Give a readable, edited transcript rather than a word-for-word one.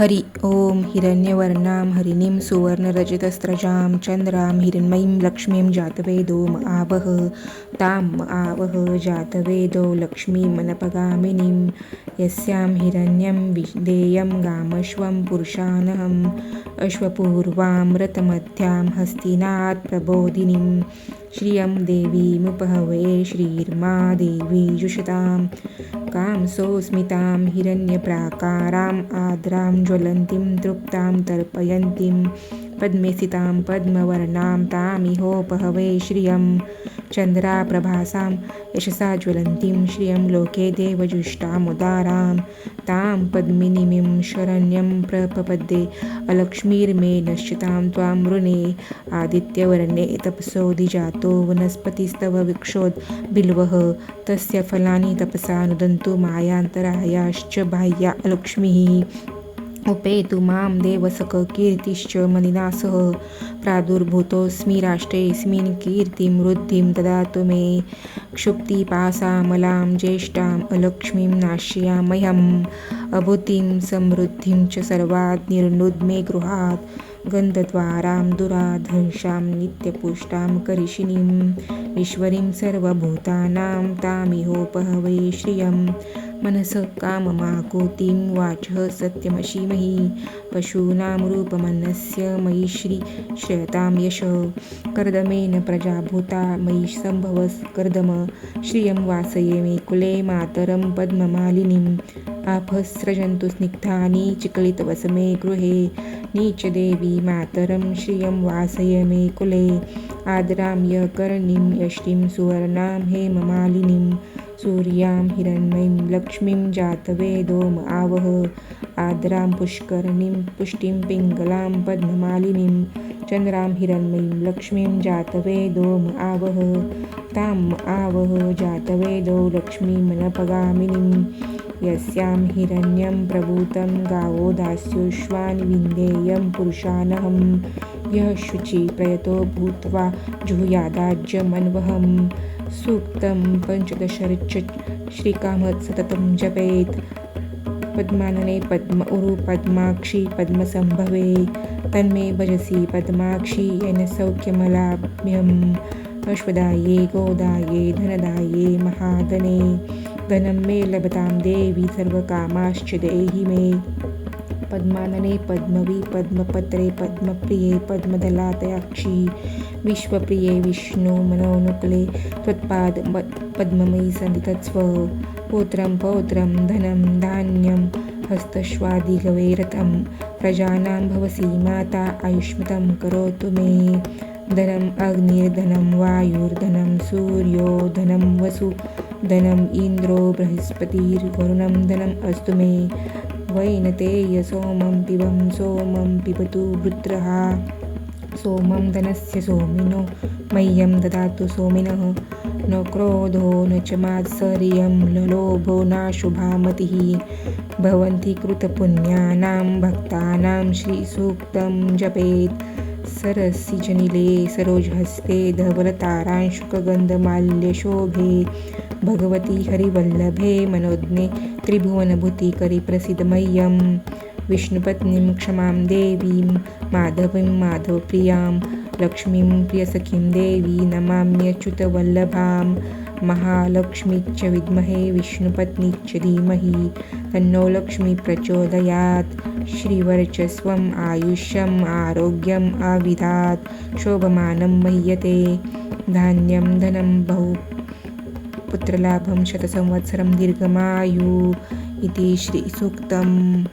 हरि ओम हिरण्यवर्णां हरिणीं सुवर्णरजतस्रजां चन्द्रां हिरण्मयीं लक्ष्मीं जातवेदो आवह तां आवह जातवेदो लक्ष्मीमनपगामिनीं यस्यां हिरण्यं विदेयं गामश्वं पुरुषानहम् अश्वपूर्वां रतमध्यां हस्तिनात् प्रबोधिनीं श्रियं देवीमुपहवे श्रीर्मा देवी जुषतां कामसोऽस्मितां हिरण्यप्राकाराम् आद्रां ज्वलन्तीं तृप्तां तर्पयन्तीं पद्मे स्थितां पद्मवर्णां तामिहोपहवे श्रियं चन्द्राप्रभासां यशसा ज्वलन्तीं श्रियं लोके देवजुष्टामुदारां तां पद्मिनीं शरण्यं प्रपपद्ये अलक्ष्मीर्मे नश्यतां त्वां वृणे आदित्यवर्णे तपसोऽधिजातो वनस्पतिस्तव वृक्षोद् बिल्वः तस्य फलानि तपसा नुदन्तु मायान्तरायाश्च बाह्या अलक्ष्मीः उपेतु मां देवसख कीर्तिश्च मदिना सह प्रादुर्भूतोऽस्मि राष्ट्रेऽस्मिन् कीर्तिं वृद्धिं ददातु मे क्षुप्तिपासामलां ज्येष्ठाम् अलक्ष्मीं नाशयाम्यहम् अभूतिं समृद्धिं च सर्वात् निर्नुद्मे गृहात् गन्धद्वारां दुराधर्षां नित्यपुष्टां करिषिणीं ईश्वरीं सर्वभूतानां तामिहोपहवे श्रियं मनसः काममाकुतिं वाचः सत्यमशीमहि पशूनां रूपमन्नस्य मयि श्रेयतां यश कर्दमेन प्रजाभूता मयि सम्भवस्कर्दम श्रियं वासये मे कुले मातरं पद्ममालिनीम् आपःसृजन्तु स्निग्धानि चिक्लितवसमे गृहे नीचदेवी मातरं श्रियं वासय मे कुले आदरां यकर्णीं यष्टिं सुवर्णां हेममालिनीं सूर्यां हिरण्मयीं लक्ष्मीं जातवेदो आवह आदरां पुष्करणीं पुष्टिं पिङ्गलां पद्ममालिनीं चन्द्रां हिरण्मयीं लक्ष्मीं जातवेदो आवह तां आवह जातवेदो लक्ष्मीमनपगामिनीं यस्यां हिरण्यं प्रभूतं गावो दास्योश्वानि विन्देयं पुरुषानहम् यः शुचि प्रयतो भूत्वा जुहुयादाज्यमन्वहं सूक्तं पञ्चदशर्च श्रीकामत् सततं जपेत् पद्मानने पद्म उरु पद्माक्षि पद्मसम्भवे तन्मे भजसि पद्माक्षि येन सौख्यमलाभ्यम् अश्वदाये गोदाये धनदाये महाधने धनं मे लभतां देवी सर्वकामाश्च देहि मे पद्मानने पद्मवि पद्मपत्रे पद्मप्रिये पद्मदलातयाक्षि विश्वप्रिये विष्णु मनोनुकूले त्वत्पाद पद्ममयि सन्दितत्स्व पुत्रं पौत्रं धनं धान्यं हस्तश्वादिगवे रथं प्रजानां भवसि माता आयुष्मतं करोतु मे धनम् अग्निर्धनं वायुर्धनं सूर्यो धनं वसु धनम् इन्द्रो बृहस्पतिर्वरुणं धनम् अस्तु मे वैनतेय सोमं पिबं सोमं पिबतु वृत्रः सोमं धनस्य सोमिनो मह्यं ददातु सोमिनः न क्रोधो न च मात्सर्यं न लोभो नाशुभा मतिः भवन्ति कृतपुण्यानां भक्तानां श्रीसूक्तं जपेत् सरसिजनिले सरोजहस्ते धवलतारांशुकगन्धमाल्यशोभे भगवती हरिवल्लभे मनोज्ञे त्रिभुवनभूतिकरि प्रसीदमह्यं विष्णुपत्नीं क्षमां देवीं माधवीं माधवप्रियां लक्ष्मीं प्रियसखीं देवी नमाम्यच्युतवल्लभां महालक्ष्मीश्च विद्महे विष्णुपत्नीश्च धीमहि तन्नो लक्ष्मी प्रचोदयात् श्रीवर्चस्वम् आयुष्यम् आरोग्यम् आविधात् शोभमानं मह्यते धान्यं धनं बहु पुत्रलाभं शतसंवत्सरं दीर्घमायु इति श्रीसूक्तम्।